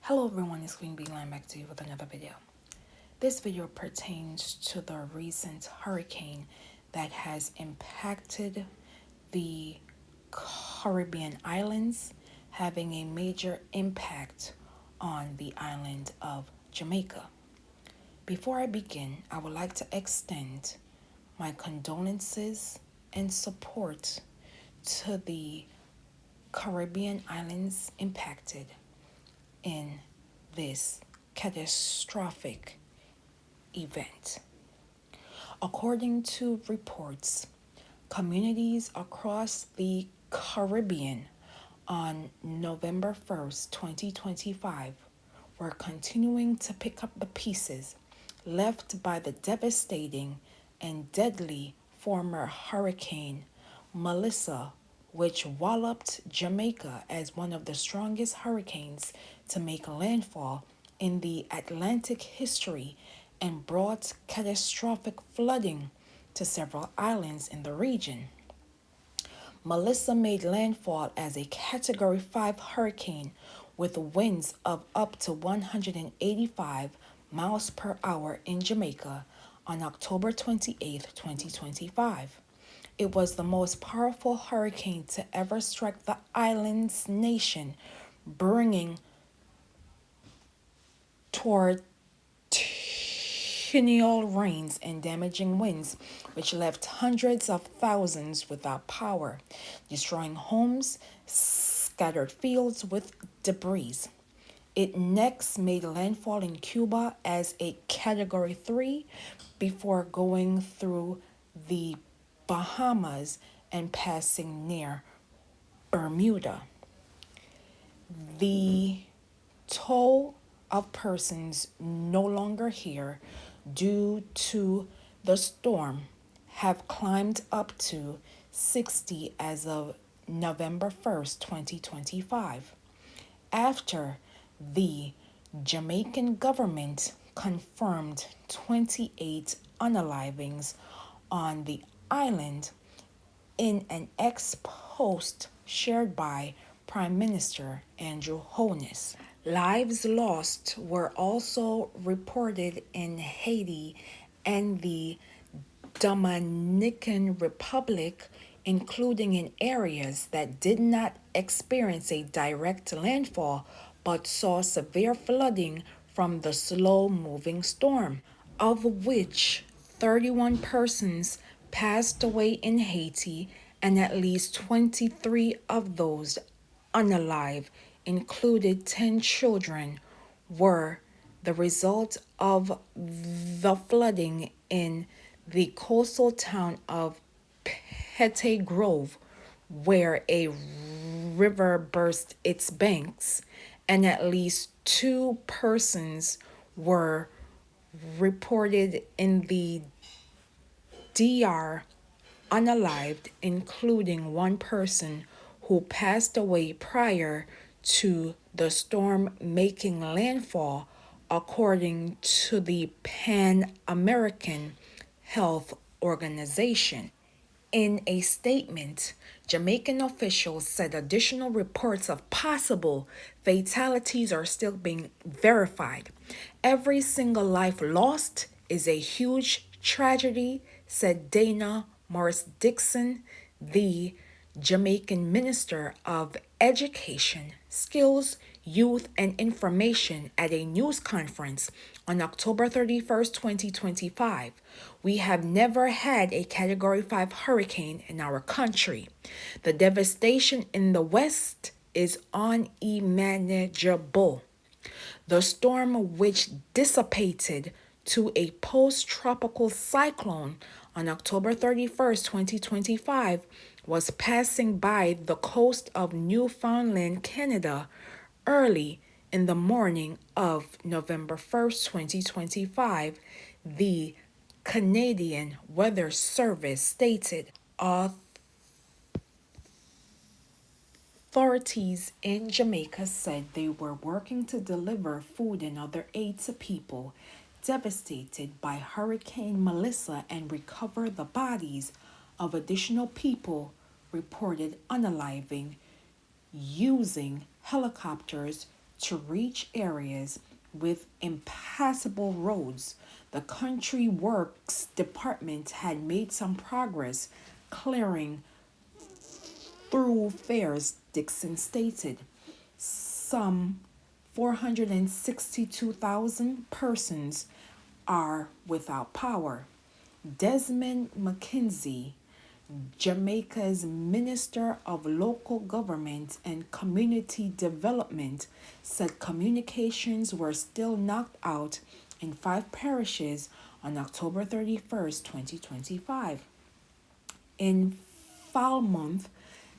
Hello everyone, it's QueenVLionz back to you with another video. This video pertains to the recent hurricane that has impacted the Caribbean islands, having a major impact on the island of Jamaica. Before I begin, I would like to extend my condolences and support to the Caribbean islands impacted in this catastrophic event. According to reports, communities across the Caribbean on November 1st, 2025 were continuing to pick up the pieces left by the devastating and deadly former Hurricane Melissa, which walloped Jamaica as one of the strongest hurricanes to make landfall in the Atlantic history and brought catastrophic flooding to several islands in the region. Melissa made landfall as a Category 5 hurricane with winds of up to 185 miles per hour in Jamaica on October 28, 2025. It was the most powerful hurricane to ever strike the island's nation, bringing torrential rains and damaging winds, which left hundreds of thousands without power, destroying homes, scattered fields with debris. It next made landfall in Cuba as a Category 3 before going through the Bahamas and passing near Bermuda. The toll of persons no longer here due to the storm have climbed up to 60 as of November 1st, 2025, after the Jamaican government confirmed 28 unalivings on the island in an ex-post shared by Prime Minister Andrew Holness. Lives lost were also reported in Haiti and the Dominican Republic, including in areas that did not experience a direct landfall but saw severe flooding from the slow-moving storm, of which 31 persons passed away in Haiti and at least 23 of those unalive, included 10 children, were the result of the flooding in the coastal town of Petite Grove, where a river burst its banks, and at least 2 persons were reported in the DR unalived, including 1 person who passed away prior to the storm making landfall, according to the Pan American Health Organization. In a statement, Jamaican officials said additional reports of possible fatalities are still being verified. Every single life lost is a huge tragedy, said Dana Morris Dixon, the Jamaican Minister of Education, Skills, Youth, and Information at a news conference on October 31st, 2025. We have never had a Category 5 hurricane in our country. The devastation in the West is unimaginable. The storm, which dissipated to a post-tropical cyclone on October 31st, 2025, was passing by the coast of Newfoundland, Canada, early in the morning of November 1st, 2025, the Canadian Weather Service stated. Authorities in Jamaica said they were working to deliver food and other aid to people devastated by Hurricane Melissa and recover the bodies of additional people reported unaliving using helicopters to reach areas with impassable roads. The Country Works Department had made some progress clearing thoroughfares, Dixon stated. Some 462,000 persons are without power. Desmond McKenzie, Jamaica's Minister of Local Government and Community Development, said communications were still knocked out in 5 parishes on October 31st, 2025. In Falmouth,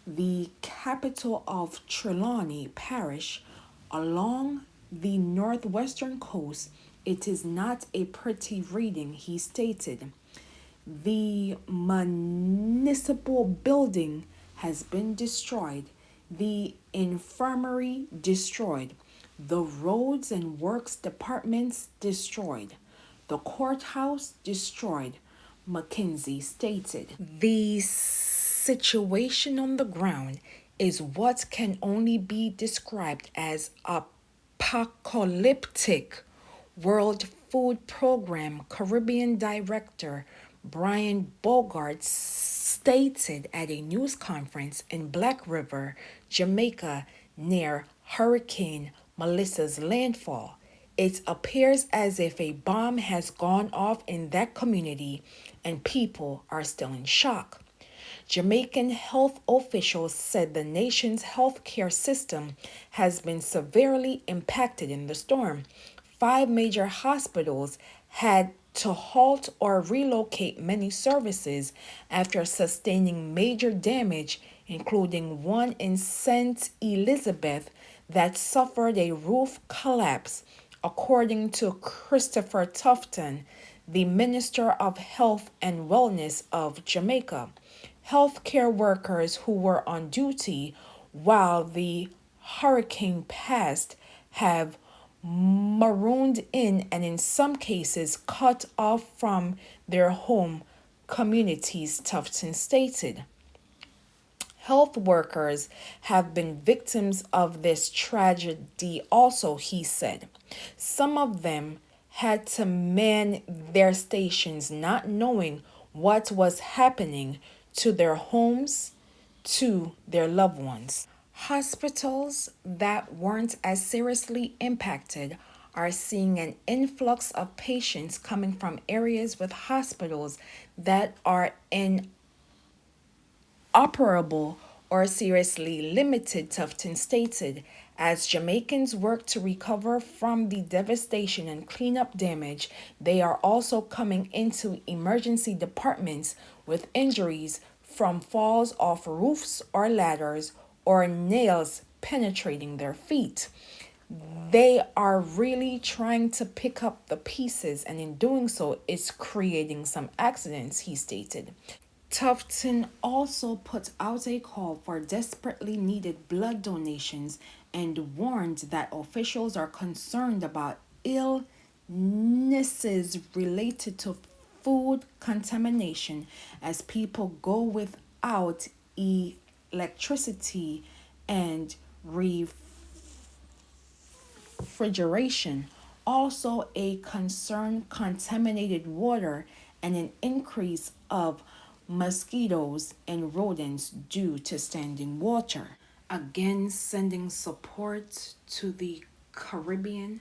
the capital of Trelawney Parish, along the northwestern coast, it is not a pretty reading, he stated. The municipal building has been destroyed, the infirmary destroyed, the roads and works departments destroyed, the courthouse destroyed, Mackenzie stated. The situation on the ground is what can only be described as apocalyptic. World Food Program Caribbean Director Brian Bogart stated at a news conference in Black River, Jamaica, near Hurricane Melissa's landfall. It appears as if a bomb has gone off in that community and people are still in shock. Jamaican health officials said the nation's healthcare system has been severely impacted in the storm. 5 major hospitals had to halt or relocate many services after sustaining major damage, including one in St. Elizabeth that suffered a roof collapse, according to Christopher Tufton, the Minister of Health and Wellness of Jamaica. Healthcare workers who were on duty while the hurricane passed have marooned in and in some cases cut off from their home communities, Tufton stated. Health workers have been victims of this tragedy also, he said. Some of them had to man their stations not knowing what was happening to their homes, to their loved ones. Hospitals that weren't as seriously impacted are seeing an influx of patients coming from areas with hospitals that are inoperable or seriously limited, Tufton stated. As Jamaicans work to recover from the devastation and clean up damage, they are also coming into emergency departments with injuries from falls off roofs or ladders or nails penetrating their feet. They are really trying to pick up the pieces, and in doing so, it's creating some accidents, he stated. Tufton also put out a call for desperately needed blood donations and warned that officials are concerned about illnesses related to food contamination as people go without electricity and refrigeration. Also, a concern contaminated water and an increase of mosquitoes and rodents due to standing water. Again, sending support to the Caribbean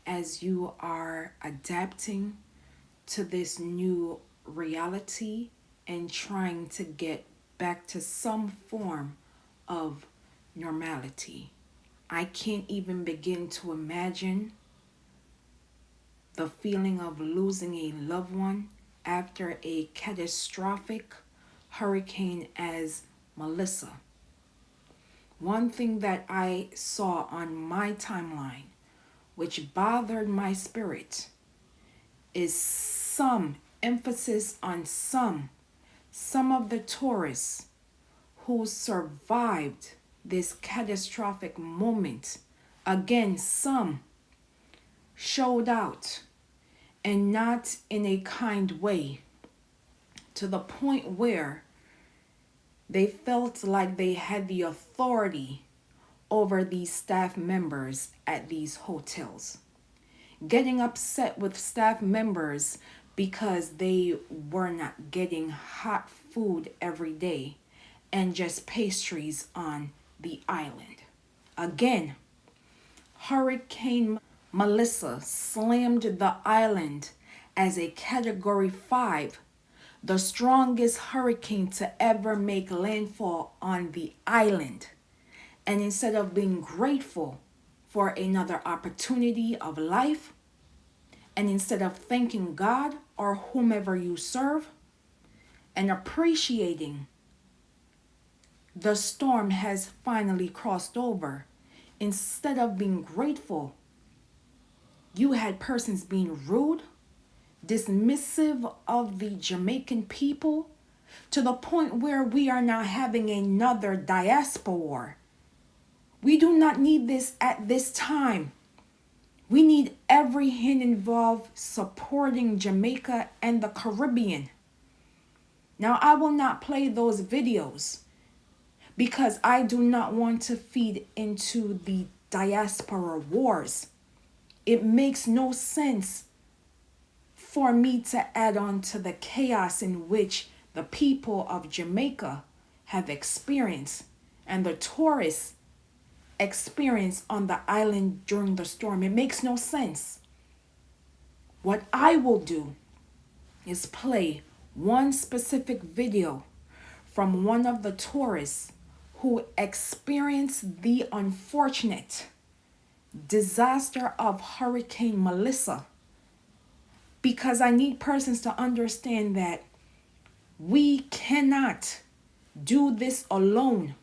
as you are adapting to this new reality and trying to get back to some form of normality. I can't even begin to imagine the feeling of losing a loved one after a catastrophic hurricane as Melissa. One thing that I saw on my timeline, which bothered my spirit, is some emphasis on some of the tourists who survived this catastrophic moment. Again, some showed out, and not in a kind way, to the point where they felt like they had the authority over these staff members at these hotels, getting upset with staff members because they were not getting hot food every day and just pastries on the island. Again, Hurricane Melissa slammed the island as a Category 5, the strongest hurricane to ever make landfall on the island. And instead of being grateful for another opportunity of life, and instead of thanking God or whomever you serve and appreciating the storm has finally crossed over, instead of being grateful, you had persons being rude, dismissive of the Jamaican people, to the point where we are now having another diaspora war. We do not need this at this time. We need every hand involved supporting Jamaica and the Caribbean. Now, I will not play those videos because I do not want to feed into the diaspora wars. It makes no sense for me to add on to the chaos in which the people of Jamaica have experienced and the tourists experience on the island during the storm. It makes no sense. What I will do is play one specific video from one of the tourists who experienced the unfortunate disaster of Hurricane Melissa, because I need persons to understand that we cannot do this alone.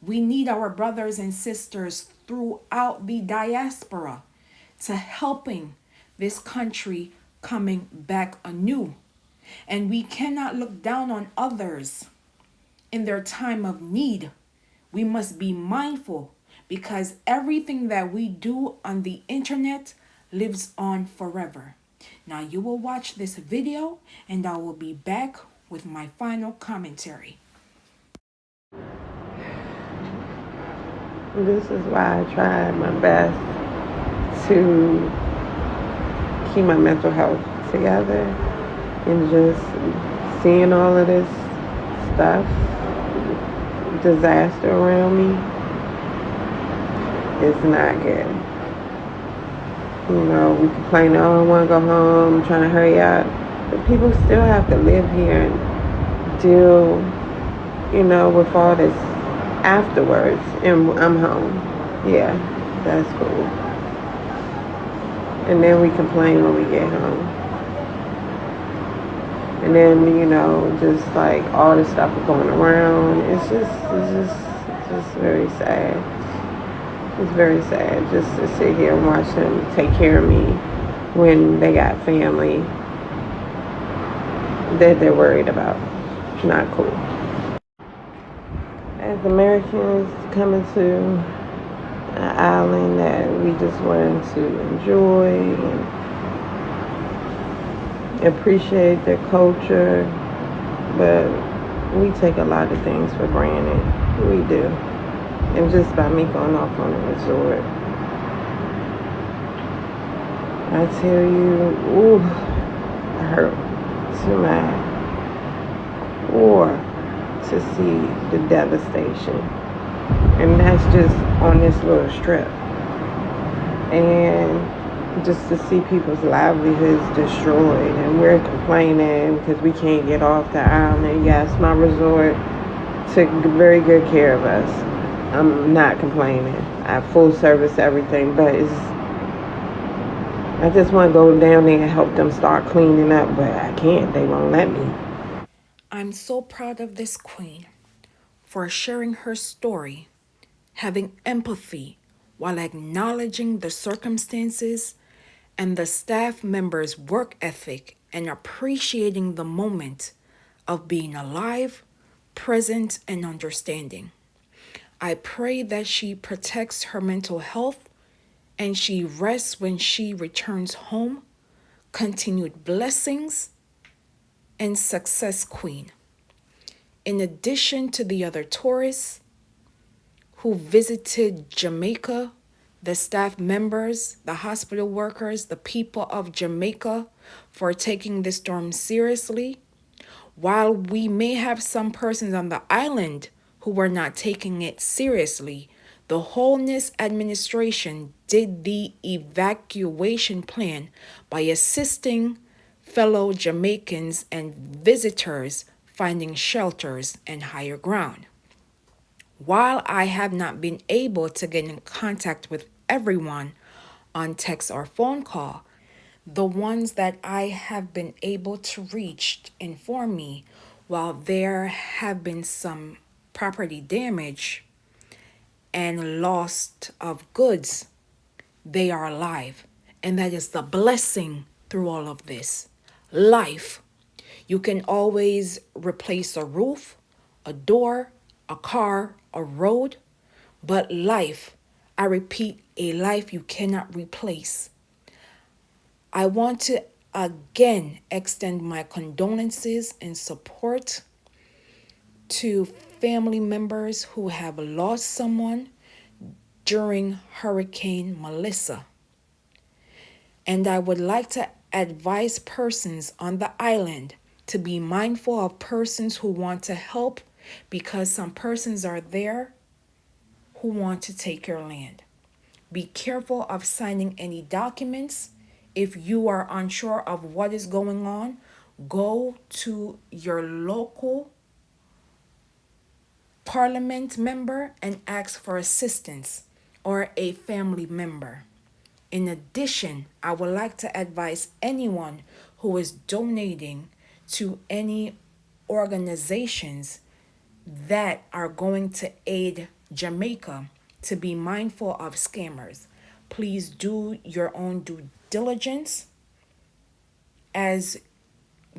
We need our brothers and sisters throughout the diaspora to helping this country coming back anew. And we cannot look down on others in their time of need. We must be mindful because everything that we do on the internet lives on forever. Now you will watch this video and I will be back with my final commentary. This is why I tried my best to keep my mental health together, and just seeing all of this stuff, disaster around me, is not good. You know, we complain, oh, I want to go home, I'm trying to hurry up. But people still have to live here and deal, you know, with all this afterwards, and I'm home. Yeah, that's cool. And then we complain when we get home. And then, you know, just like all this stuff going around, it's just very sad. It's very sad just to sit here and watch them take care of me when they got family that they're worried about. Not cool. As Americans coming to an island that we just wanted to enjoy and appreciate their culture, but we take a lot of things for granted. We do. And just by me going off on a resort, I tell you, ooh, it hurt to my core to see the devastation. And that's just on this little strip. And just to see people's livelihoods destroyed, and we're complaining because we can't get off the island. Yes, my resort took very good care of us. I'm not complaining. I have full service everything, but I just want to go down there and help them start cleaning up, but I can't. They won't let me. I'm so proud of this queen for sharing her story, having empathy while acknowledging the circumstances and the staff members' work ethic and appreciating the moment of being alive, present, and understanding. I pray that she protects her mental health and she rests when she returns home. Continued blessings and success, Queen. In addition to the other tourists who visited Jamaica, the staff members, the hospital workers, the people of Jamaica for taking the storm seriously. While we may have some persons on the island who were not taking it seriously, the Wholeness Administration did the evacuation plan by assisting fellow Jamaicans and visitors finding shelters and higher ground. While I have not been able to get in contact with everyone on text or phone call, the ones that I have been able to reach inform me while there have been some property damage and loss of goods, they are alive. And that is the blessing through all of this. Life. You can always replace a roof, a door, a car, a road, but life, I repeat, a life you cannot replace. I want to again extend my condolences and support to family members who have lost someone during Hurricane Melissa. And I would like to advise persons on the island to be mindful of persons who want to help, because some persons are there who want to take your land. Be careful of signing any documents. If you are unsure of what is going on, go to your local parliament member and ask for assistance, or a family member. In addition, I would like to advise anyone who is donating to any organizations that are going to aid Jamaica to be mindful of scammers. Please do your own due diligence, as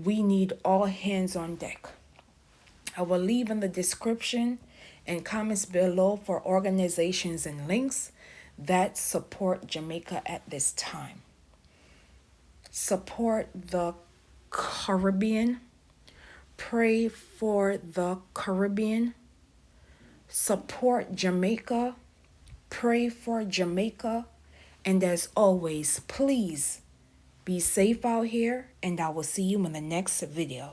we need all hands on deck. I will leave in the description and comments below for organizations and links that support Jamaica at this time. Support the Caribbean. Pray for the Caribbean. Support Jamaica. Pray for Jamaica. And as always, please be safe out here, and I will see you in the next video.